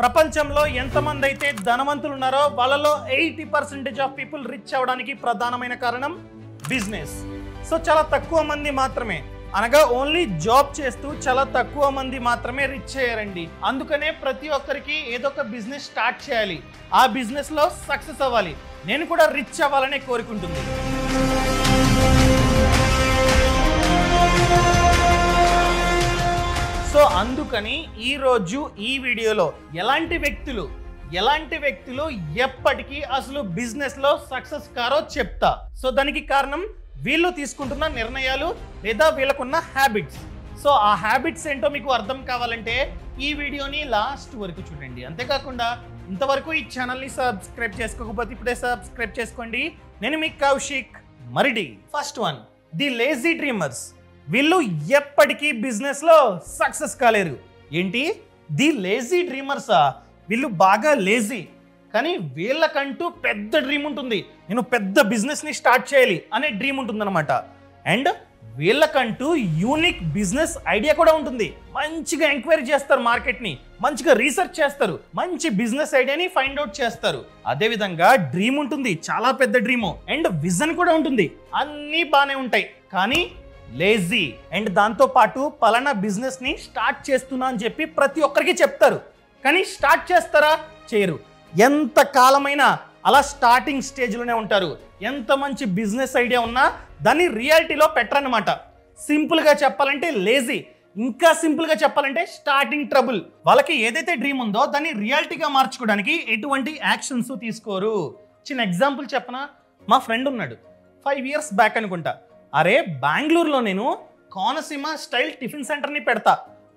ప్రపంచంలో ఎంతమంది అయితే ధనవంతులు ఉన్నారో వాళ్ళలో 80% ఆఫ్ పీపుల్ రిచ్ అవ్వడానికి ప్రధానమైన కారణం బిజినెస్. సో చాలా తక్కువ మంది మాత్రమే, అనగా ఓన్లీ జాబ్ చేస్తూ చాలా తక్కువ మంది మాత్రమే రిచ్ అయ్యారండి. అందుకనే ప్రతి ఒక్కరికి ఏదో ఒక బిజినెస్ స్టార్ట్ చేయాలి, ఆ బిజినెస్ లో సక్సెస్ అవ్వాలి. నేను కూడా రిచ్ అవ్వాలనే కోరుకుంటుంది. సో అందుకని ఈరోజు ఈ వీడియోలో ఎలాంటి వ్యక్తులు ఎప్పటికీ అసలు బిజినెస్ లో సక్సెస్ కారో చెప్తా. సో దానికి కారణం వీళ్ళు తీసుకుంటున్న నిర్ణయాలు లేదా వీళ్ళకున్న హ్యాబిట్స్. సో ఆ హ్యాబిట్స్ ఏంటో మీకు అర్థం కావాలంటే ఈ వీడియోని లాస్ట్ వరకు చూడండి. అంతేకాకుండా ఇంతవరకు ఈ ఛానల్ని సబ్స్క్రైబ్ చేసుకోకపోతే ఇప్పుడే సబ్స్క్రైబ్ చేసుకోండి. నేను మీ Kaushik Maridi. First one, the lazy dreamers. వీళ్ళు ఎప్పటికీ బిజినెస్ లో సక్సెస్ కాలేరు. ఏంటి ది లేజీ డ్రీమర్సా? వీళ్ళు బాగా లేజీ, కానీ వీళ్ళకంటూ పెద్ద డ్రీమ్ ఉంటుంది. నేను పెద్ద బిజినెస్ ని స్టార్ట్ చేయాలి అనే డ్రీమ్ ఉంటుందన్నమాట. అండ్ వీళ్ళకంటూ యూనిక్ బిజినెస్ ఐడియా కూడా ఉంటుంది. మంచిగా ఎంక్వైరీ చేస్తారు, మార్కెట్ ని మంచిగా రీసెర్చ్ చేస్తారు, మంచి బిజినెస్ ఐడియాని ఫైండ్ అవుట్ చేస్తారు. అదే విధంగా డ్రీమ్ ఉంటుంది, చాలా పెద్ద డ్రీమ్. అండ్ విజన్ కూడా ఉంటుంది. అన్నీ బాగానే ఉంటాయి, కానీ లేజీ. అండ్ దాంతో పాటు పలానా బిజినెస్ ని స్టార్ట్ చేస్తున్నా అని చెప్పి ప్రతి ఒక్కరికి చెప్తారు, కానీ స్టార్ట్ చేస్తారా? చేయరు. ఎంత కాలమైనా అలా స్టార్టింగ్ స్టేజ్లోనే ఉంటారు. ఎంత మంచి బిజినెస్ ఐడియా ఉన్నా దాన్ని రియాలిటీలో పెట్టరన్నమాట. సింపుల్గా చెప్పాలంటే లేజీ, ఇంకా సింపుల్గా చెప్పాలంటే స్టార్టింగ్ ట్రబుల్. వాళ్ళకి ఏదైతే డ్రీమ్ ఉందో దాన్ని రియాలిటీగా మార్చుకోవడానికి ఎటువంటి యాక్షన్స్ తీసుకోరు. చిన్న ఎగ్జాంపుల్ చెప్పనా? మా ఫ్రెండ్ ఉన్నాడు, 5 years బ్యాక్ అనుకుంటా. అరే బెంగళూరులో నేను కోనసీమ స్టైల్ టిఫిన్ సెంటర్ని పెడతా,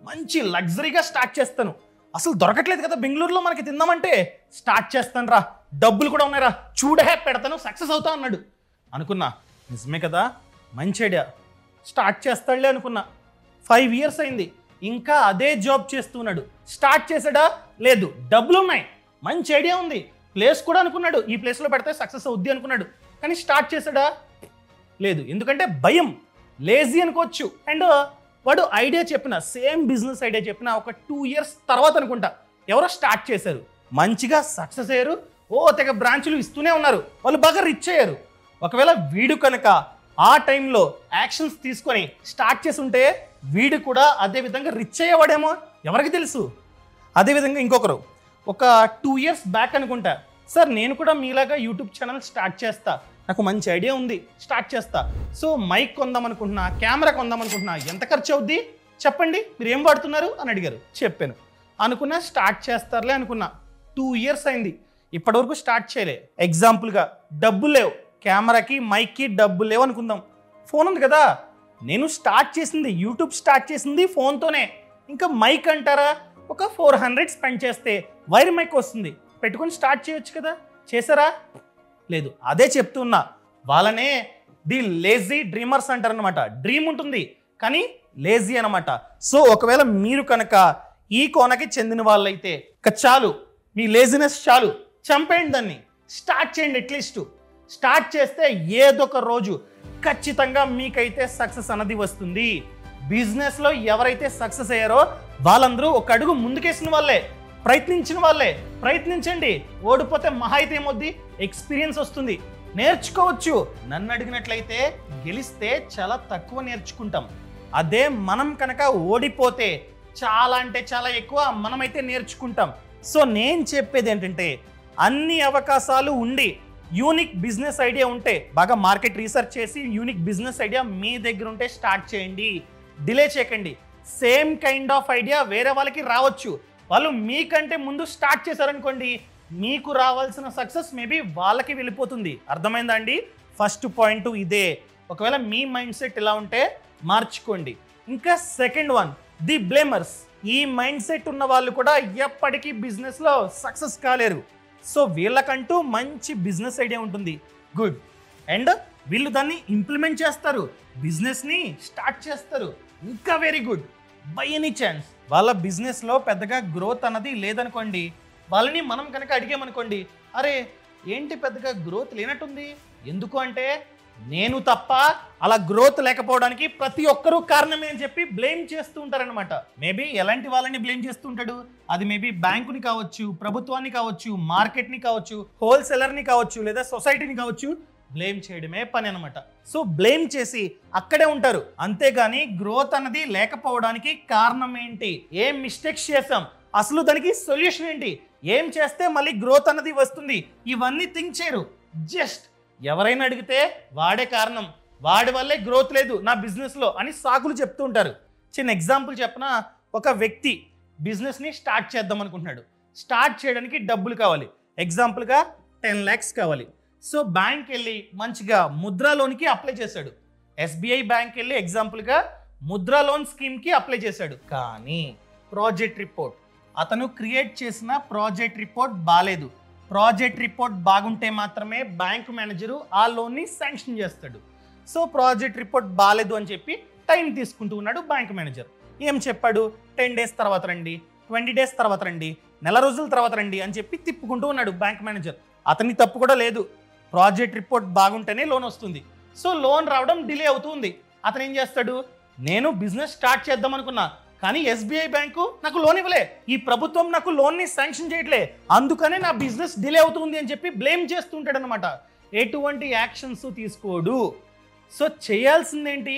మంచి లగ్జరీగా స్టార్ట్ చేస్తాను. అసలు దొరకట్లేదు కదా బెంగళూరులో మనకి తిందామంటే, స్టార్ట్ చేస్తాను రా, డబ్బులు కూడా ఉన్నాయిరా, చూడే పెడతాను, సక్సెస్ అవుతా అన్నాడు. అనుకున్నా నిజమే కదా, మంచి ఐడియా, స్టార్ట్ చేస్తాడులే అనుకున్నా. 5 years అయింది, ఇంకా అదే జాబ్ చేస్తున్నాడు. స్టార్ట్ చేసాడా? లేదు. డబ్బులు ఉన్నాయి, మంచి ఐడియా ఉంది, ప్లేస్ కూడా అనుకున్నాడు, ఈ ప్లేస్లో పెడితే సక్సెస్ అవుద్ది అనుకున్నాడు. కానీ స్టార్ట్ చేసాడా? లేదు. ఎందుకంటే భయం, లేజీ అనుకోవచ్చు. అండ్ వాడు ఐడియా చెప్పిన, సేమ్ బిజినెస్ ఐడియా చెప్పిన ఒక 2 years తర్వాత అనుకుంటా ఎవరో స్టార్ట్ చేశారు, మంచిగా సక్సెస్ అయ్యారు. తెగ బ్రాంచ్లు ఇస్తూనే ఉన్నారు, వాళ్ళు బాగా రిచ్ అయ్యారు. ఒకవేళ వీడు కనుక ఆ టైంలో యాక్షన్స్ తీసుకొని స్టార్ట్ చేసి ఉంటే వీడు కూడా అదే విధంగా రిచ్ అయ్యేవాడేమో, ఎవరికి తెలుసు. అదేవిధంగా ఇంకొకరు ఒక 2 years బ్యాక్ అనుకుంటా, సార్ నేను కూడా మీలాగా యూట్యూబ్ ఛానల్ స్టార్ట్ చేస్తా, నాకు మంచి ఐడియా ఉంది, స్టార్ట్ చేస్తా. సో మైక్ కొందాం అనుకుంటున్నా, కెమెరా కొందాం అనుకుంటున్నా, ఎంత ఖర్చు అవుద్ది చెప్పండి, మీరు ఏం వాడుతున్నారు అని అడిగారు. చెప్పాను. అనుకున్నా స్టార్ట్ చేస్తారులే అనుకున్నా. 2 years అయింది, ఇప్పటివరకు స్టార్ట్ చేయలే. ఎగ్జాంపుల్గా డబ్బులు లేవు, కెమెరాకి మైక్కి డబ్బులు లేవు అనుకుందాం. ఫోన్ ఉంది కదా, నేను స్టార్ట్ చేసింది, యూట్యూబ్ స్టార్ట్ చేసింది ఫోన్తోనే. ఇంకా మైక్ అంటారా, ఒక 400 స్పెండ్ చేస్తే వైర్ మైక్ వస్తుంది, పెట్టుకొని స్టార్ట్ చేయొచ్చు కదా. చేశారా? లేదు. అదే చెప్తున్నా, వాళ్ళనే ది లేజీ డ్రీమర్స్ అంటారనమాట. డ్రీమ్ ఉంటుంది కానీ లేజీ అనమాట. సో ఒకవేళ మీరు కనుక ఈ కోనకి చెందిన వాళ్ళైతే చాలు, మీ లేజినెస్ చాలు, చంపేయండి దాన్ని, స్టార్ట్ చేయండి. అట్లీస్ట్ స్టార్ట్ చేస్తే ఏదో ఒక రోజు ఖచ్చితంగా మీకైతే సక్సెస్ అన్నది వస్తుంది. బిజినెస్లో ఎవరైతే సక్సెస్ అయ్యారో వాళ్ళందరూ ఒక అడుగు ముందుకేసిన వాళ్ళే, ప్రయత్నించిన వాళ్ళే. ప్రయత్నించండి, ఓడిపోతే మహా అయితే ఏమొద్ది, ఎక్స్పీరియన్స్ వస్తుంది, నేర్చుకోవచ్చు. నన్ను అడిగినట్లయితే గెలిస్తే చాలా తక్కువ నేర్చుకుంటాం. అదే మనం కనుక ఓడిపోతే చాలా అంటే చాలా ఎక్కువ మనమైతే నేర్చుకుంటాం. సో నేను చెప్పేది ఏంటంటే, అన్ని అవకాశాలు ఉండి యూనిక్ బిజినెస్ ఐడియా ఉంటే, బాగా మార్కెట్ రీసెర్చ్ చేసి యూనిక్ బిజినెస్ ఐడియా మీ దగ్గర ఉంటే స్టార్ట్ చేయండి, డిలే చేయకండి. సేమ్ కైండ్ ఆఫ్ ఐడియా వేరే వాళ్ళకి రావచ్చు, వాళ్ళు మీకంటే ముందు స్టార్ట్ చేశారనుకోండి, మీకు రావాల్సిన సక్సెస్ మేబీ వాళ్ళకి వెళ్ళిపోతుంది. అర్థమైందా అండి? ఫస్ట్ పాయింట్ ఇదే. ఒకవేళ మీ మైండ్ సెట్ ఇలా ఉంటే మార్చుకోండి. ఇంకా సెకండ్ వన్, ది బ్లేమర్స్. ఈ మైండ్ సెట్ ఉన్న వాళ్ళు కూడా ఎప్పటికీ బిజినెస్లో సక్సెస్ కాలేరు. సో వీళ్ళకంటూ మంచి బిజినెస్ ఐడియా ఉంటుంది, గుడ్. అండ్ వీళ్ళు దాన్ని ఇంప్లిమెంట్ చేస్తారు, బిజినెస్ని స్టార్ట్ చేస్తారు, ఇంకా very good. By any chance వాళ్ళ బిజినెస్లో పెద్దగా గ్రోత్ అన్నది లేదనుకోండి, వాళ్ళని మనం కనుక అడిగామనుకోండి, అరే ఏంటి పెద్దగా గ్రోత్ లేనట్టుంది, ఎందుకు అంటే నేను తప్ప అలా గ్రోత్ లేకపోవడానికి ప్రతి ఒక్కరూ కారణమే అని చెప్పి బ్లేమ్ చేస్తూ ఉంటారనమాట. మేబీ ఎలాంటి వాళ్ళని బ్లేమ్ చేస్తూ ఉంటాడు? అది మేబీ బ్యాంకుని కావచ్చు, ప్రభుత్వాన్ని కావచ్చు, మార్కెట్ని కావచ్చు, హోల్సేలర్ని కావచ్చు, లేదా సొసైటీని కావచ్చు. బ్లేమ్ చేయడమే పని అనమాట. సో బ్లేమ్ చేసి అక్కడే ఉంటారు, అంతేగాని గ్రోత్ అన్నది లేకపోవడానికి కారణం ఏంటి, ఏం మిస్టేక్స్ చేసాం, అసలు దానికి సొల్యూషన్ ఏంటి, ఏం చేస్తే మళ్ళీ గ్రోత్ అన్నది వస్తుంది, ఇవన్నీ థింక్ చేయరు. జస్ట్ ఎవరైనా అడిగితే వాడే కారణం, వాడి వల్లే గ్రోత్ లేదు నా బిజినెస్లో అని సాకులు చెప్తూ ఉంటారు. చిన్న ఎగ్జాంపుల్ చెప్పనా, ఒక వ్యక్తి బిజినెస్ని స్టార్ట్ చేద్దాం అనుకుంటున్నాడు. స్టార్ట్ చేయడానికి డబ్బులు కావాలి. ఎగ్జాంపుల్గా 10 lakhs కావాలి. సో బ్యాంక్ వెళ్ళి మంచిగా ముద్రా లోన్కి అప్లై చేశాడు. SBI బ్యాంక్ వెళ్ళి ఎగ్జాంపుల్గా ముద్రా లోన్ స్కీమ్కి అప్లై చేశాడు. కానీ ప్రాజెక్ట్ రిపోర్ట్, అతను క్రియేట్ చేసిన ప్రాజెక్ట్ రిపోర్ట్ బాగాలేదు. ప్రాజెక్ట్ రిపోర్ట్ బాగుంటే మాత్రమే బ్యాంక్ మేనేజరు ఆ లోన్ని శాంక్షన్ చేస్తాడు. సో ప్రాజెక్ట్ రిపోర్ట్ బాగాలేదు అని చెప్పి టైం తీసుకుంటూ ఉన్నాడు బ్యాంక్ మేనేజర్. ఏం చెప్పాడు, 10 days తర్వాత రండి, 20 days తర్వాత రండి, నెల రోజుల తర్వాత రండి అని చెప్పి తిప్పుకుంటూ ఉన్నాడు బ్యాంక్ మేనేజర్. అతని తప్పు కూడా లేదు, ప్రాజెక్ట్ రిపోర్ట్ బాగుంటేనే లోన్ వస్తుంది. సో లోన్ రావడం డిలే అవుతుంది. అతను ఏం చేస్తాడు, నేను బిజినెస్ స్టార్ట్ చేద్దాం అనుకున్నా, కానీ SBI బ్యాంకు నాకు లోన్ ఇవ్వలే, ఈ ప్రభుత్వం నాకు లోన్ని శాంక్షన్ చేయట్లే, అందుకనే నా బిజినెస్ డిలే అవుతుంది అని చెప్పి బ్లేమ్ చేస్తుంటాడు అనమాట. ఎటువంటి యాక్షన్స్ తీసుకోడు. సో చేయాల్సిందేంటి,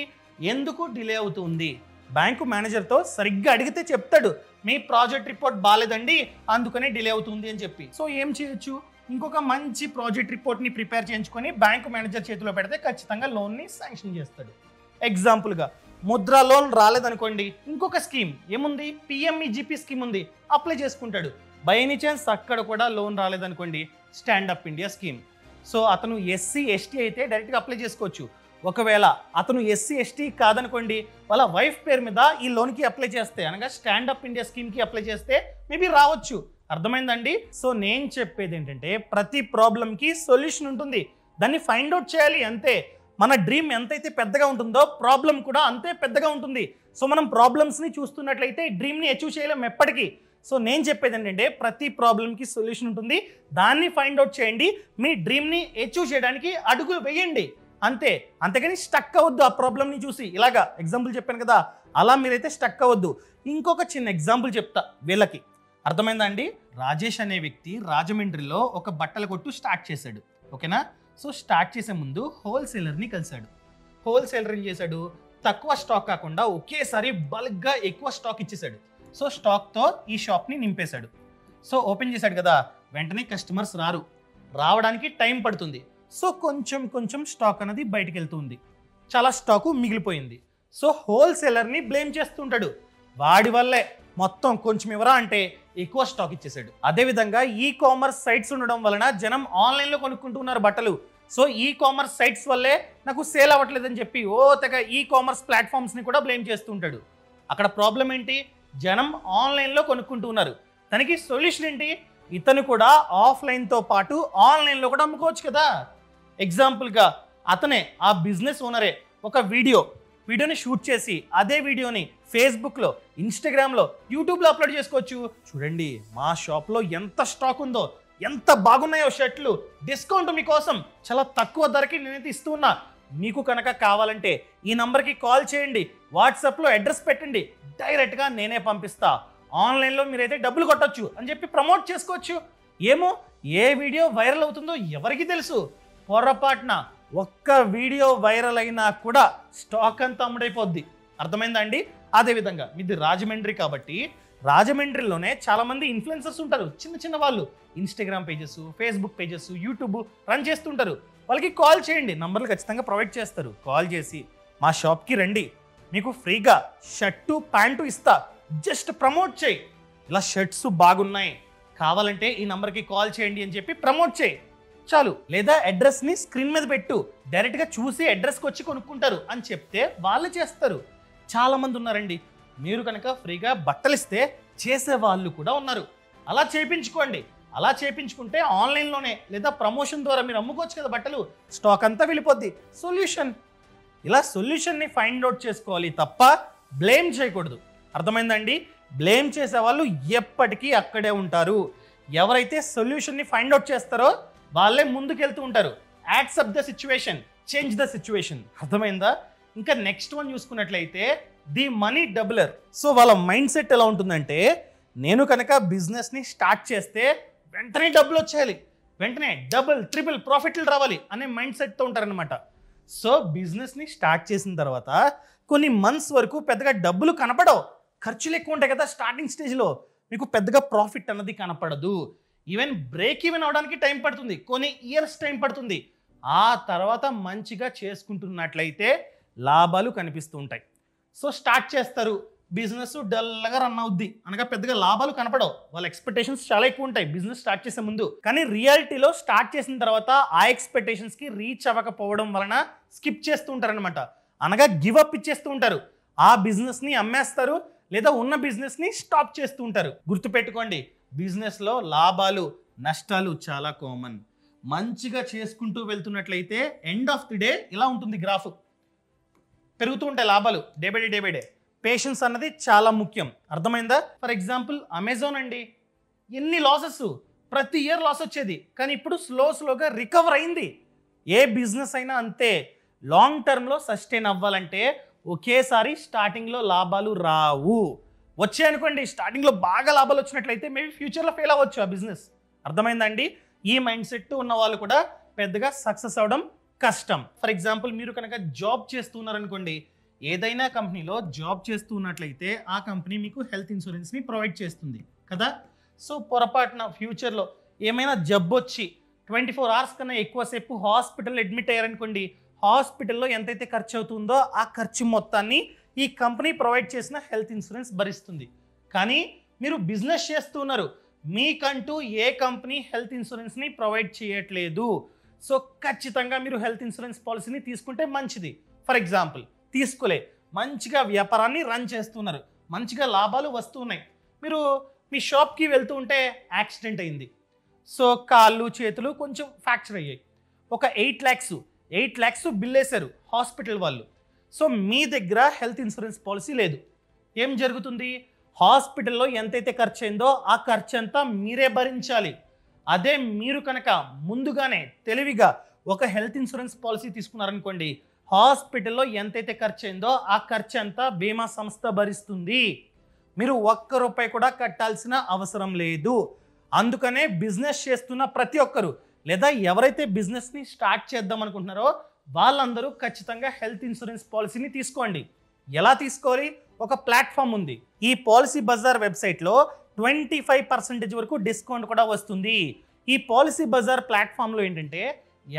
ఎందుకు డిలే అవుతుంది, బ్యాంకు మేనేజర్తో సరిగ్గా అడిగితే చెప్తాడు, మీ ప్రాజెక్ట్ రిపోర్ట్ బాగాలేదండి అందుకనే డిలే అవుతుంది అని చెప్పి. సో ఏం చేయొచ్చు, ఇంకొక మంచి ప్రాజెక్ట్ రిపోర్ట్ని ప్రిపేర్ చేయించుకొని బ్యాంకు మేనేజర్ చేతిలో పెడితే ఖచ్చితంగా లోన్ని శాంక్షన్ చేస్తాడు. ఎగ్జాంపుల్గా ముద్రా లోన్ రాలేదనుకోండి, ఇంకొక స్కీమ్ ఏముంది, PMEGP స్కీమ్ ఉంది, అప్లై చేసుకుంటాడు. బై ఎనీ ఛాన్స్ అక్కడ కూడా లోన్ రాలేదనుకోండి, స్టాండప్ ఇండియా స్కీమ్. సో అతను SC ST అయితే డైరెక్ట్గా అప్లై చేసుకోవచ్చు. ఒకవేళ అతను SC ST కాదనుకోండి, వాళ్ళ వైఫ్ పేరు మీద ఈ లోన్కి అప్లై చేస్తే, అనగా స్టాండప్ ఇండియా స్కీమ్కి అప్లై చేస్తే మేబీ రావచ్చు. అర్థమైందండి? సో నేను చెప్పేది ఏంటంటే ప్రతి ప్రాబ్లంకి సొల్యూషన్ ఉంటుంది, దాన్ని ఫైండ్ అవుట్ చేయాలి అంతే. మన డ్రీమ్ ఎంతైతే పెద్దగా ఉంటుందో ప్రాబ్లం కూడా అంతే పెద్దగా ఉంటుంది. సో మనం ప్రాబ్లమ్స్ని చూస్తున్నట్లయితే డ్రీమ్ని అచీవ్ చేయలేం ఎప్పటికీ. సో నేను చెప్పేది ఏంటంటే ప్రతి ప్రాబ్లంకి సొల్యూషన్ ఉంటుంది, దాన్ని ఫైండ్ అవుట్ చేయండి, మీ డ్రీమ్ని అచీవ్ చేయడానికి అడుగులు వేయండి అంతే. అంతేగాని స్టక్ అవ్వద్దు ఆ ప్రాబ్లమ్ని చూసి. ఇలాగా ఎగ్జాంపుల్ చెప్పాను కదా, అలా మీరైతే స్టక్ అవ్వద్దు. ఇంకొక చిన్న ఎగ్జాంపుల్ చెప్తా వీళ్ళకి, అర్థమైందా అండి? రాజేష్ అనే వ్యక్తి రాజమండ్రిలో ఒక బట్టల కొట్టు స్టార్ట్ చేశాడు, ఓకేనా? సో స్టార్ట్ చేసే ముందు హోల్సేలర్ని కలిశాడు. హోల్సేలర్ ఏం చేశాడు, తక్కువ స్టాక్ కాకుండా ఒకేసారి బల్క్గా ఎక్కువ స్టాక్ ఇచ్చేశాడు. సో స్టాక్తో ఈ షాప్ని నింపేశాడు. సో ఓపెన్ చేశాడు కదా, వెంటనే కస్టమర్స్ రావడానికి టైం పడుతుంది. సో కొంచెం స్టాక్ అనేది బయటికి వెళ్తుంది, చాలా స్టాకు మిగిలిపోయింది. సో హోల్సేలర్ని బ్లేమ్ చేస్తుంటాడు, వాడి వల్లే మొత్తం కొంచెం ఇవ్వరా అంటే ఎక్కువ స్టాక్ ఇచ్చేసాడు. అదేవిధంగా కామర్స్ సైట్స్ ఉండడం వలన జనం ఆన్లైన్లో కొనుక్కుంటున్నారు బట్టలు. సో కామర్స్ సైట్స్ వల్లే నాకు సేల్ అవ్వట్లేదని చెప్పి తెగ కామర్స్ ప్లాట్ఫామ్స్ని కూడా బ్లేమ్ చేస్తుంటాడు. అక్కడ ప్రాబ్లం ఏంటి, జనం ఆన్లైన్లో కొనుక్కుంటున్నారు. దానికి సొల్యూషన్ ఏంటి, ఇతను కూడా ఆఫ్లైన్తో పాటు ఆన్లైన్లో కూడా అమ్ముకోవచ్చు కదా. ఎగ్జాంపుల్గా అతనే, ఆ బిజినెస్ ఓనరే ఒక వీడియోని షూట్ చేసి అదే వీడియోని ఫేస్బుక్లో, ఇన్స్టాగ్రామ్లో, యూట్యూబ్లో అప్లోడ్ చేసుకోవచ్చు. చూడండి మా షాప్లో ఎంత స్టాక్ ఉందో, ఎంత బాగున్నాయో షర్ట్లు, డిస్కౌంట్ మీకోసం చాలా తక్కువ ధరకి నేనైతే ఇస్తూ ఉన్నా, మీకు కనుక కావాలంటే ఈ నంబర్కి కాల్ చేయండి, వాట్సాప్లో అడ్రస్ పెట్టండి, డైరెక్ట్గా నేనే పంపిస్తా, ఆన్లైన్లో మీరైతే డబ్బులు కొట్టచ్చు అని చెప్పి ప్రమోట్ చేసుకోవచ్చు. ఏమో ఏ వీడియో వైరల్ అవుతుందో ఎవరికి తెలుసు, పొరపాటున ఒక్క వీడియో వైరల్ అయినా కూడా స్టాక్ అంతా అమ్ముడైపోద్ది. అర్థమైందా అండి? అదేవిధంగా మీది రాజమండ్రి కాబట్టి రాజమండ్రిలోనే చాలామంది ఇన్ఫ్లుయెన్సర్స్ ఉంటారు, చిన్న వాళ్ళు, Instagram pages, Facebook pages, YouTube run చేస్తుంటారు. వాళ్ళకి కాల్ చేయండి, నంబర్లు ఖచ్చితంగా ప్రొవైడ్ చేస్తారు. కాల్ చేసి మా షాప్కి రండి, మీకు ఫ్రీగా షర్టు ప్యాంటు ఇస్తా, జస్ట్ ప్రమోట్ చేయి, ఇలా షర్ట్స్ బాగున్నాయి కావాలంటే ఈ నంబర్కి కాల్ చేయండి అని చెప్పి ప్రమోట్ చేయి చాలు. లేదా అడ్రస్ని స్క్రీన్ మీద పెట్టు, డైరెక్ట్గా చూసి అడ్రస్కి వచ్చి కొనుక్కుంటారు అని చెప్తే వాళ్ళు చేస్తారు. చాలామంది ఉన్నారండి, మీరు కనుక ఫ్రీగా బట్టలు ఇస్తే చేసే వాళ్ళు కూడా ఉన్నారు. అలా చేయించుకోండి. అలా చేయించుకుంటే ఆన్లైన్లోనే లేదా ప్రమోషన్ ద్వారా మీరు అమ్ముకోవచ్చు కదా బట్టలు, స్టాక్ అంతా వెళ్ళిపోద్ది. సొల్యూషన్, ఇలా సొల్యూషన్ని ఫైండ్ అవుట్ చేసుకోవాలి తప్ప బ్లేమ్ చేయకూడదు. అర్థమైందండి? బ్లేమ్ చేసే వాళ్ళు ఎప్పటికీ అక్కడే ఉంటారు. ఎవరైతే సొల్యూషన్ని ఫైండ్ అవుట్ చేస్తారో వాళ్ళే ముందుకెళ్తూ ఉంటారు. Accept the situation, change the situation. అర్థమైందా? ఇంకా నెక్స్ట్ వన్ చూసుకున్నట్లయితే ది మనీ డబులర్. సో వాళ్ళ మైండ్ సెట్ ఎలా ఉంటుందంటే, నేను కనుక బిజినెస్ని స్టార్ట్ చేస్తే వెంటనే డబ్బులు వచ్చేయాలి, వెంటనే డబుల్ ట్రిపుల్ ప్రాఫిట్లు రావాలి అనే మైండ్ సెట్తో ఉంటారనమాట. సో బిజినెస్ని స్టార్ట్ చేసిన తర్వాత కొన్ని మంత్స్ వరకు పెద్దగా డబ్బులు కనపడవు, ఖర్చులు ఎక్కువ ఉంటాయి కదా స్టార్టింగ్ స్టేజ్లో, మీకు పెద్దగా ప్రాఫిట్ అన్నది కనపడదు. ఈవెన్ బ్రేక్ ఈవెన్ అవడానికి టైం పడుతుంది, కొన్ని ఇయర్స్ టైం పడుతుంది. ఆ తర్వాత మంచిగా చేసుకుంటున్నట్లయితే లాభాలు కనిపిస్తూ ఉంటాయి. సో స్టార్ట్ చేస్తారు, బిజినెస్ డల్గా రన్ అవుద్ది, అనగా పెద్దగా లాభాలు కనపడవు, వాళ్ళ ఎక్స్పెక్టేషన్స్ చాలా ఎక్కువ ఉంటాయి బిజినెస్ స్టార్ట్ చేసే ముందు. కానీ రియాలిటీలో స్టార్ట్ చేసిన తర్వాత ఆ ఎక్స్పెక్టేషన్స్కి రీచ్ అవ్వకపోవడం వలన స్కిప్ చేస్తూ ఉంటారనమాట, అనగా గివ్ అప్ ఇచ్చేస్తూ ఉంటారు, ఆ బిజినెస్ని అమ్మేస్తారు లేదా ఉన్న బిజినెస్ని స్టాప్ చేస్తూ ఉంటారు. గుర్తుపెట్టుకోండి, బిజినెస్లో లాభాలు నష్టాలు చాలా కామన్. మంచిగా చేసుకుంటూ వెళ్తున్నట్లయితే ఎండ్ ఆఫ్ ది డే ఇలా ఉంటుంది గ్రాఫ్, పెరుగుతూ ఉంటాయి లాభాలు డే బై డే. పేషెన్స్ అన్నది చాలా ముఖ్యం. అర్థమైందా? ఫర్ ఎగ్జాంపుల్ అమెజాన్ అండి, ఎన్ని లాసెస్, ప్రతి ఇయర్ లాస్ వచ్చేది, కానీ ఇప్పుడు స్లోగా రికవర్ అయింది. ఏ బిజినెస్ అయినా అంతే, లాంగ్ టర్మ్లో సస్టైన్ అవ్వాలంటే ఒకేసారి స్టార్టింగ్లో లాభాలు రావు. వచ్చాయనుకోండి, స్టార్టింగ్లో బాగా లాభాలు వచ్చినట్లయితే మేబీ ఫ్యూచర్లో ఫెయిల్ అవ్వచ్చు ఆ బిజినెస్. అర్థమైందండి? ఈ మైండ్ సెట్ ఉన్న వాళ్ళు కూడా పెద్దగా సక్సెస్ అవ్వడం కష్టం. ఫర్ ఎగ్జాంపుల్ మీరు కనుక జాబ్ చేస్తున్నారనుకోండి, ఏదైనా కంపెనీలో జాబ్ చేస్తూ ఉన్నట్లయితే ఆ కంపెనీ మీకు హెల్త్ ఇన్సూరెన్స్ని ప్రొవైడ్ చేస్తుంది కదా. సో పొరపాటున ఫ్యూచర్లో ఏమైనా జబ్బు వచ్చి 24 hours కన్నా ఎక్కువసేపు హాస్పిటల్ అడ్మిట్ అయ్యారనుకోండి, హాస్పిటల్లో ఎంతైతే ఖర్చు అవుతుందో ఆ ఖర్చు మొత్తాన్ని ఈ కంపెనీ ప్రొవైడ్ చేసిన హెల్త్ ఇన్సూరెన్స్ భరిస్తుంది. కానీ మీరు బిజినెస్ చేస్తున్నారు, మీకంటూ ఏ కంపెనీ హెల్త్ ఇన్సూరెన్స్ని ప్రొవైడ్ చేయట్లేదు. సో ఖచ్చితంగా మీరు హెల్త్ ఇన్సూరెన్స్ పాలసీని తీసుకుంటే మంచిది. ఫర్ ఎగ్జాంపుల్ తీసుకోలే, మంచిగా వ్యాపారాన్ని రన్ చేస్తున్నారు, మంచిగా లాభాలు వస్తున్నాయి, మీరు మీ షాప్కి వెళ్తూ ఉంటే యాక్సిడెంట్ అయింది, సో కాళ్ళు చేతులు కొంచెం ఫ్రాక్చర్ అయ్యాయి, ఒక 8 lakhs బిల్ వేశారు హాస్పిటల్ వాళ్ళు. సో మీ దగ్గర హెల్త్ ఇన్సూరెన్స్ పాలసీ లేదు. ఏం జరుగుతుంది? హాస్పిటల్లో ఎంతైతే ఖర్చు అయిందో ఆ ఖర్చు అంతా మీరే భరించాలి. అదే మీరు కనుక ముందుగానే తెలివిగా ఒక హెల్త్ ఇన్సూరెన్స్ పాలసీ తీసుకున్నారనుకోండి, హాస్పిటల్లో ఎంతైతే ఖర్చు అయిందో ఆ ఖర్చు అంతా బీమా సంస్థ భరిస్తుంది, మీరు ₹1 కూడా కట్టాల్సిన అవసరం లేదు. అందుకనే బిజినెస్ చేస్తున్న ప్రతి ఒక్కరు లేదా ఎవరైతే బిజినెస్ని స్టార్ట్ చేద్దాం అనుకుంటున్నారో వాళ్ళందరూ ఖచ్చితంగా హెల్త్ ఇన్సూరెన్స్ పాలసీని తీసుకోండి. ఎలా తీసుకోవాలి? ఒక ప్లాట్ఫామ్ ఉంది, ఈ పాలసీ బజార్ వెబ్సైట్లో 25% వరకు డిస్కౌంట్ కూడా వస్తుంది. ఈ పాలసీ బజార్ ప్లాట్ఫామ్లో ఏంటంటే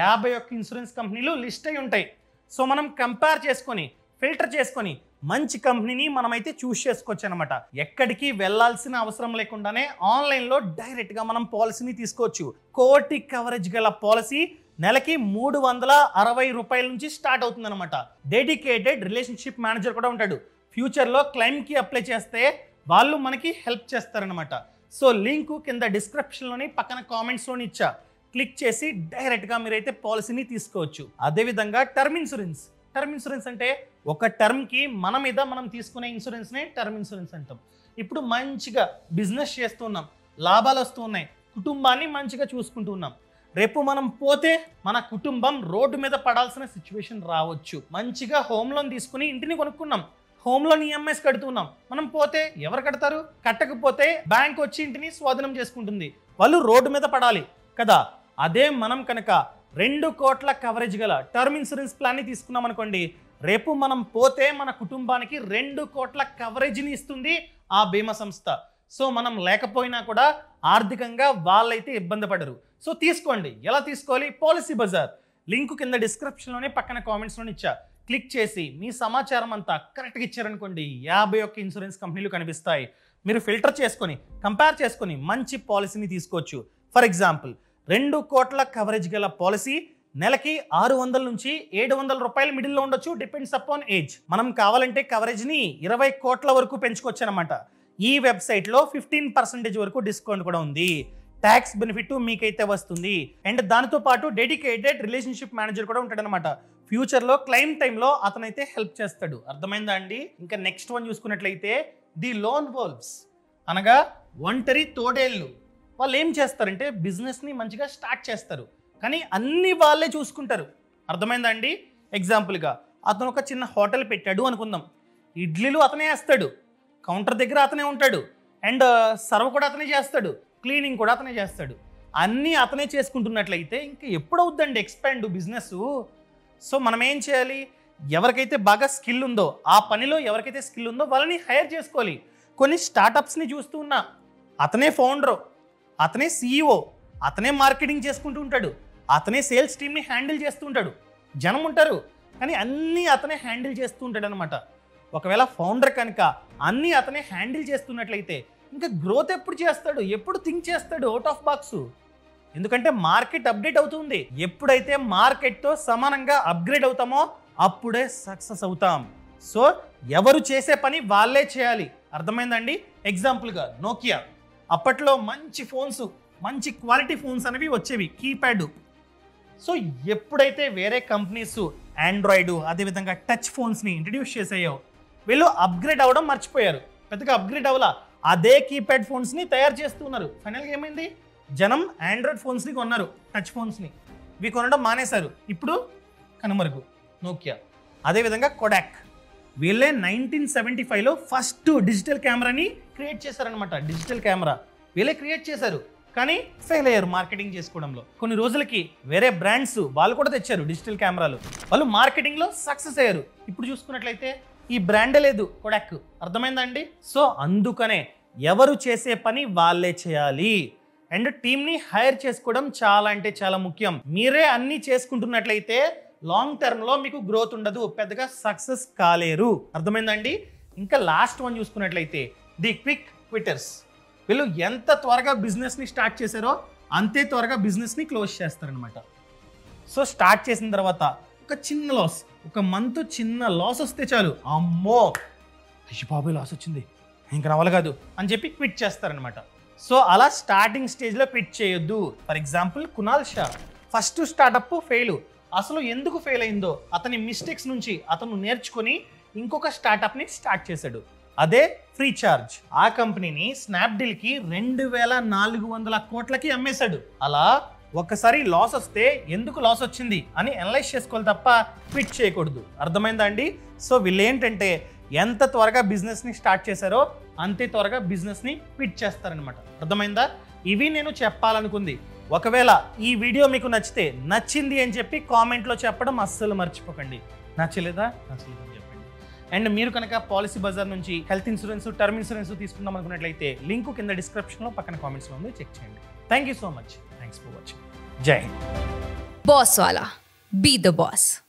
51 ఇన్సూరెన్స్ కంపెనీలు లిస్ట్ అయి ఉంటాయి. సో మనం కంపేర్ చేసుకొని ఫిల్టర్ చేసుకొని మంచి కంపెనీని మనమైతే చూస్ చేసుకోవచ్చు అనమాట. ఎక్కడికి వెళ్ళాల్సిన అవసరం లేకుండానే ఆన్లైన్లో డైరెక్ట్గా మనం పాలసీని తీసుకోవచ్చు. కోటి కవరేజ్ గల పాలసీ నెలకి ₹360 నుంచి స్టార్ట్ అవుతుంది అనమాట. డెడికేటెడ్ రిలేషన్షిప్ మేనేజర్ కూడా ఉంటాడు. ఫ్యూచర్లో క్లెయిమ్కి అప్లై చేస్తే వాళ్ళు మనకి హెల్ప్ చేస్తారనమాట. సో లింకు కింద డిస్క్రిప్షన్లోని పక్కన కామెంట్స్లోని ఇచ్చా, క్లిక్ చేసి డైరెక్ట్గా మీరైతే పాలసీని తీసుకోవచ్చు. అదేవిధంగా టర్మ్ ఇన్సూరెన్స్ అంటే ఒక టర్మ్కి మన మీద మనం తీసుకునే ఇన్సూరెన్స్నే టర్మ్ ఇన్సూరెన్స్ అంటాం. ఇప్పుడు మంచిగా బిజినెస్ చేస్తున్నాం, లాభాలు వస్తూ ఉన్నాయి, కుటుంబాన్ని మంచిగా చూసుకుంటూ ఉన్నాం, రేపు మనం పోతే మన కుటుంబం రోడ్డు మీద పడాల్సిన సిచ్యువేషన్ రావచ్చు. మంచిగా హోమ్ లోన్ తీసుకుని ఇంటిని కొనుక్కున్నాం, హోమ్ లోన్ ఈఎంఐస్ కడుతున్నాం, మనం పోతే ఎవరు కడతారు? కట్టకపోతే బ్యాంక్ వచ్చి ఇంటిని స్వాధీనం చేసుకుంటుంది, వాళ్ళు రోడ్డు మీద పడాలి కదా. అదే మనం కనుక 2 కోట్ల కవరేజ్ గల టర్మ్ ఇన్సూరెన్స్ ప్లాన్ని తీసుకున్నాం అనుకోండి, రేపు మనం పోతే మన కుటుంబానికి 2 కోట్ల కవరేజ్ని ఇస్తుంది ఆ బీమా సంస్థ. సో మనం లేకపోయినా కూడా ఆర్థికంగా వాళ్ళైతే ఇబ్బంది పడరు. సో తీసుకోండి. ఎలా తీసుకోవాలి? పాలసీ బజార్ లింక్ కింద డిస్క్రిప్షన్లోనే పక్కన కామెంట్స్లోనే ఇచ్చా, క్లిక్ చేసి మీ సమాచారం అంతా కరెక్ట్గా ఇచ్చారనుకోండి, 51 ఇన్సూరెన్స్ కంపెనీలు కనిపిస్తాయి. మీరు ఫిల్టర్ చేసుకొని కంపేర్ చేసుకొని మంచి పాలసీని తీసుకోవచ్చు. ఫర్ ఎగ్జాంపుల్ 2 కోట్ల కవరేజ్ గల పాలసీ నెలకి ₹600 నుంచి ₹700 మిడిల్లో ఉండొచ్చు, డిపెండ్స్ అపాన్ ఏజ్. మనం కావాలంటే కవరేజ్ని 20 కోట్ల వరకు పెంచుకోవచ్చు అనమాట. ఈ వెబ్సైట్లో 15% వరకు డిస్కౌంట్ కూడా ఉంది. ట్యాక్స్ బెనిఫిట్ మీకైతే వస్తుంది. అండ్ దానితో పాటు డెడికేటెడ్ రిలేషన్షిప్ మేనేజర్ కూడా ఉంటాడు అనమాట. ఫ్యూచర్లో క్లెయిమ్ టైంలో అతనైతే హెల్ప్ చేస్తాడు. అర్థమైందా అండి? ఇంకా నెక్స్ట్ వన్ చూసుకున్నట్లయితే ది లోన్ వోల్వ్స్, అనగా ఒంటరి తోడేళ్ళు. వాళ్ళు ఏం చేస్తారంటే బిజినెస్ని మంచిగా స్టార్ట్ చేస్తారు, కానీ అన్ని వాళ్ళే చూసుకుంటారు. అర్థమైందా అండి? ఎగ్జాంపుల్గా అతను ఒక చిన్న హోటల్ పెట్టాడు అనుకుందాం. ఇడ్లీలు అతనే వేస్తాడు, కౌంటర్ దగ్గర అతనే ఉంటాడు, అండ్ సర్వ్ కూడా అతనే చేస్తాడు, క్లీనింగ్ కూడా అతనే చేస్తాడు. అన్నీ అతనే చేసుకుంటున్నట్లయితే ఇంకా ఎప్పుడు అవుద్దండి ఎక్స్పాండ్ బిజినెస్? సో మనం ఏం చేయాలి? ఎవరికైతే బాగా స్కిల్ ఉందో, ఆ పనిలో ఎవరికైతే స్కిల్ ఉందో వాళ్ళని హైర్ చేసుకోవాలి. కొన్ని స్టార్టప్స్ని చూస్తూ ఉన్నా, అతనే ఫౌండరు, అతనే సీఈఓ, అతనే మార్కెటింగ్ చేసుకుంటూ ఉంటాడు, అతనే సేల్స్ టీమ్ని హ్యాండిల్ చేస్తూ ఉంటాడు. జనం ఉంటారు కానీ అన్నీ అతనే హ్యాండిల్ చేస్తూ ఉంటాడు అనమాట. ఒకవేళ ఫౌండర్ కనుక అన్నీ అతనే హ్యాండిల్ చేస్తున్నట్లయితే ఇంకా గ్రోత్ ఎప్పుడు చేస్తాడు? ఎప్పుడు థింక్ చేస్తాడు అవుట్ ఆఫ్ బాక్స్? ఎందుకంటే మార్కెట్ అప్డేట్ అవుతుంది. ఎప్పుడైతే మార్కెట్తో సమానంగా అప్గ్రేడ్ అవుతామో అప్పుడే సక్సెస్ అవుతాం. సో ఎవరు చేసే పని వాళ్ళే చేయాలి. అర్థమైందండి? ఎగ్జాంపుల్గా నోకియా అప్పట్లో మంచి ఫోన్స్, మంచి క్వాలిటీ ఫోన్స్ అనేవి వచ్చేవి, కీప్యాడ్. సో ఎప్పుడైతే వేరే కంపెనీస్ ఆండ్రాయిడ్ అదేవిధంగా టచ్ ఫోన్స్ని ఇంట్రడ్యూస్ చేసాయో వీళ్ళు అప్గ్రేడ్ అవ్వడం మర్చిపోయారు. పెద్దగా అప్గ్రేడ్ అవ్వాల, అదే కీప్యాడ్ ఫోన్స్ని తయారు చేస్తున్నారు. ఫైనల్గా ఏమైంది? జనం ఆండ్రాయిడ్ ఫోన్స్ని కొన్నారు, టచ్ ఫోన్స్ని. ఇవి కొనడం మానేశారు. ఇప్పుడు కనుమరుగు నోకియా. అదేవిధంగా కొడాక్, వీళ్ళే 1975లో ఫస్ట్ డిజిటల్ కెమెరాని క్రియేట్ చేశారనమాట. డిజిటల్ కెమెరా వీళ్ళే క్రియేట్ చేశారు కానీ ఫెయిల్ అయ్యారు మార్కెటింగ్ చేసుకోవడంలో. కొన్ని రోజులకి వేరే బ్రాండ్స్ వాళ్ళు కూడా తెచ్చారు డిజిటల్ కెమెరాలు, వాళ్ళు మార్కెటింగ్లో సక్సెస్ అయ్యారు. ఇప్పుడు చూసుకున్నట్లయితే ఈ బ్రాండే లేదు కొడాక్. అర్థమైందండి? సో అందుకనే ఎవరు చేసే పని వాళ్ళే చేయాలి. అండ్ టీమ్ని హైర్ చేసుకోవడం చాలా అంటే చాలా ముఖ్యం. మీరే అన్నీ చేసుకుంటున్నట్లయితే లాంగ్ టర్మ్లో మీకు గ్రోత్ ఉండదు, పెద్దగా సక్సెస్ కాలేరు. అర్థమైందండి? ఇంకా లాస్ట్ వన్ చూసుకున్నట్లయితే ది క్విక్ క్విటర్స్. వీళ్ళు ఎంత త్వరగా బిజినెస్ని స్టార్ట్ చేశారో అంతే త్వరగా బిజినెస్ని క్లోజ్ చేస్తారనమాట. సో స్టార్ట్ చేసిన తర్వాత ఒక చిన్న లాస్, ఒక మంత్ చిన్న లాస్ వస్తే చాలు, అమ్మో అయ్యి బాబాయ్ లాస్ వచ్చింది ఇంకా నవల కాదు అని చెప్పి క్విట్ చేస్తారనమాట. సో అలా స్టార్టింగ్ స్టేజ్లో క్విట్ చేయొద్దు. For example Kunal Shah first startup fail. అసలు ఎందుకు ఫెయిల్ అయిందో అతని మిస్టేక్స్ నుంచి అతను నేర్చుకొని ఇంకొక స్టార్టప్ని స్టార్ట్ చేశాడు. అదే ఫ్రీ చార్జ్. ఆ కంపెనీని స్నాప్డీల్కి 2400 కోట్లకి అమ్మేశాడు. అలా ఒక్కసారి లాస్ వస్తే ఎందుకు లాస్ వచ్చింది అని అనలైజ్ చేసుకోవాలి తప్ప క్విట్ చేయకూడదు. అర్థమైందా అండి? సో వీళ్ళు ఏంటంటే ఎంత త్వరగా బిజినెస్ని స్టార్ట్ చేశారో అంతే త్వరగా బిజినెస్ని క్విట్ చేస్తారనమాట. అర్థమైందా? ఇవి నేను చెప్పాలనుకుంది. ఒకవేళ ఈ వీడియో మీకు నచ్చింది అని చెప్పి కామెంట్లో చెప్పడం అస్సలు మర్చిపోకండి. నచ్చలేదా అని చెప్పండి. అండ్ మీరు కనుక పాలసీ బజార్ నుంచి హెల్త్ ఇన్సూరెన్స్, టర్మ్ ఇన్సూరెన్స్ తీసుకుందాం అనుకున్నట్లయితే లింక్ కింద డిస్క్రిప్షన్లో పక్కన కామెంట్స్లో ఉంది, చెక్ చేయండి. Thank you so much. Thanks for watching. జై Hind. Boss Wala. Be the boss.